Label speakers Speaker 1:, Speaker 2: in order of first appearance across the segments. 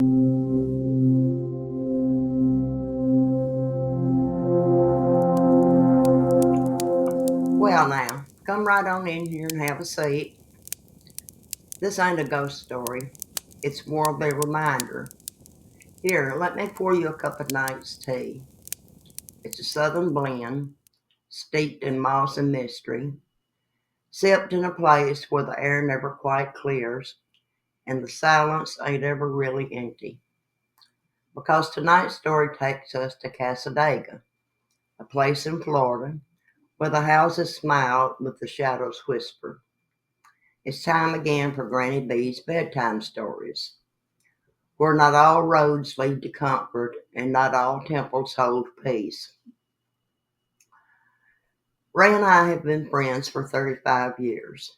Speaker 1: Well now, come right on in here and have a seat. This ain't a ghost story. It's more of a reminder. Here, let me pour you a cup of night's tea. It's a southern blend, steeped in moss and mystery, sipped in a place where the air never quite clears and the silence ain't ever really empty. Because tonight's story takes us to Cassadaga, a place in Florida where the houses smile but the shadows whisper. It's time again for Granny B's bedtime stories, where not all roads lead to comfort and not all temples hold peace. Ray and I have been friends for 35 years.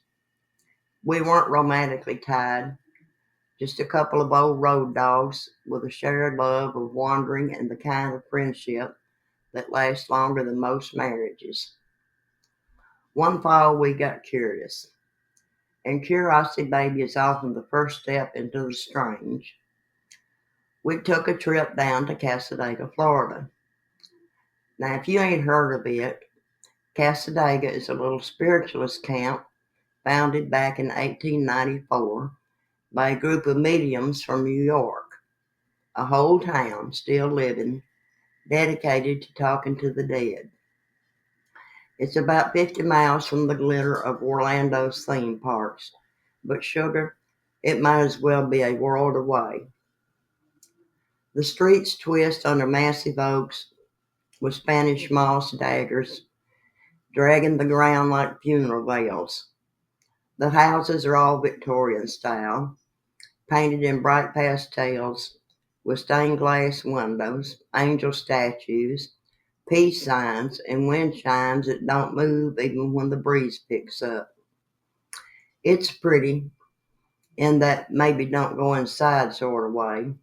Speaker 1: We weren't romantically tied, just a couple of old road dogs with a shared love of wandering and the kind of friendship that lasts longer than most marriages. One fall we got curious, and curiosity, baby, is often the first step into the strange. We took a trip down to Cassadaga, Florida. Now, if you ain't heard of it, Cassadaga is a little spiritualist camp founded back in 1894 by a group of mediums from New York, a whole town still living, dedicated to talking to the dead. It's about 50 miles from the glitter of Orlando's theme parks, but sugar, it might as well be a world away. The streets twist under massive oaks with Spanish moss daggers dragging the ground like funeral veils. The houses are all Victorian style, painted in bright pastels, with stained glass windows, angel statues, peace signs, and wind chimes that don't move even when the breeze picks up. It's pretty, in that maybe don't go inside sort of way.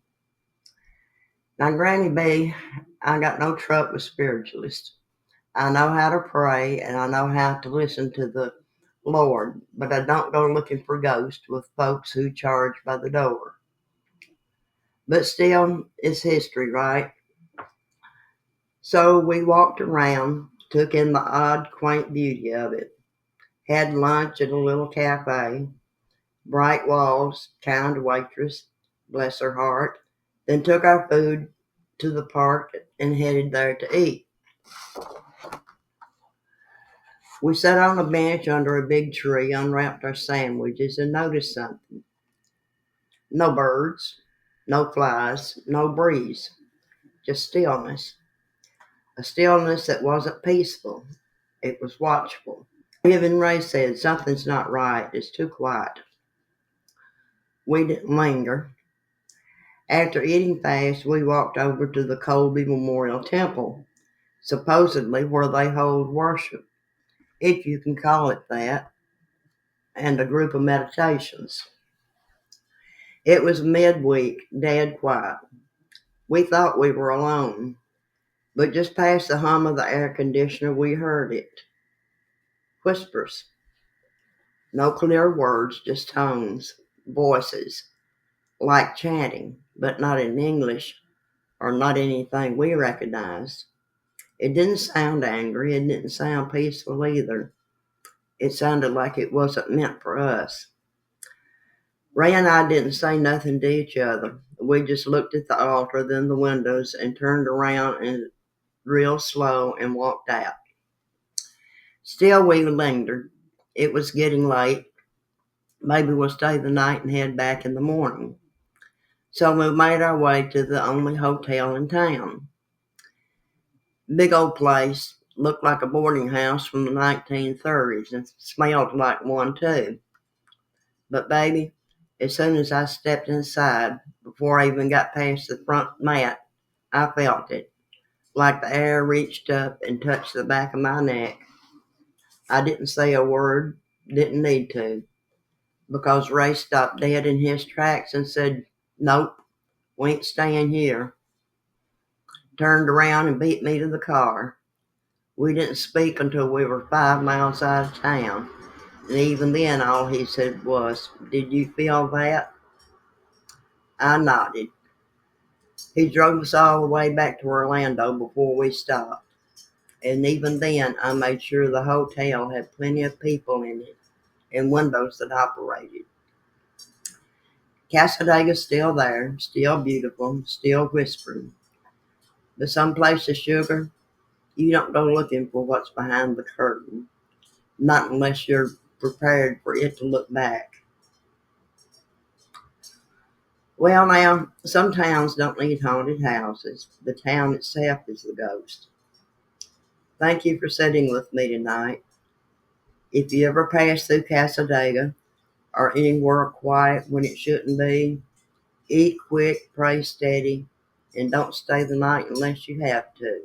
Speaker 1: Now, Granny B, I got no truck with spiritualists. I know how to pray and I know how to listen to the Lord, but I don't go looking for ghosts with folks who charge by the door. But still, it's history, right? So we walked around, took in the odd, quaint beauty of it, had lunch at a little cafe, bright walls, kind waitress, bless her heart, then took our food to the park and headed there to eat. We sat on a bench under a big tree, unwrapped our sandwiches, and noticed something. No birds, no flies, no breeze, just stillness. A stillness that wasn't peaceful, it was watchful. Even Ray said, something's not right, it's too quiet. We didn't linger. After eating fast, we walked over to the Colby Memorial Temple, supposedly where they hold worship, if you can call it that, and a group of meditations. It was midweek, dead quiet. We thought we were alone, but just past the hum of the air conditioner, we heard it. Whispers. No clear words, just tones, voices, like chanting, but not in English or not anything we recognized. It didn't sound angry. It didn't sound peaceful either. It sounded like it wasn't meant for us. Ray and I didn't say nothing to each other. We just looked at the altar, then the windows, and turned around and real slow and walked out. Still, we lingered. It was getting late. Maybe we'll stay the night and head back in the morning. So we made our way to the only hotel in town. Big old place, looked like a boarding house from the 1930s and smelled like one too. But baby, as soon as I stepped inside, before I even got past the front mat, I felt it, like the air reached up and touched the back of my neck. I didn't say a word, didn't need to, because Ray stopped dead in his tracks and said, "Nope, we ain't staying here." Turned around and beat me to the car. We didn't speak until we were 5 miles out of town, and even then all he said was, "Did you feel that?" I nodded. He drove us all the way back to Orlando before we stopped. And even then, I made sure the hotel had plenty of people in it and windows that operated. Cassadaga's still there, still beautiful, still whispering. But some places, sugar, you don't go looking for what's behind the curtain, not unless you're prepared for it to look back. Well, now, some towns don't need haunted houses. The town itself is the ghost. Thank you for sitting with me tonight. If you ever pass through Cassadaga or anywhere quiet when it shouldn't be, eat quick, pray steady, and don't stay the night unless you have to.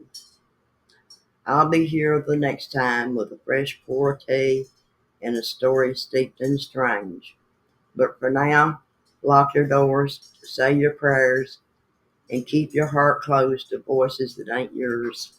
Speaker 1: I'll be here the next time with a fresh pour of tea and a story steeped in strange. But for now, lock your doors, say your prayers, and keep your heart closed to voices that ain't yours.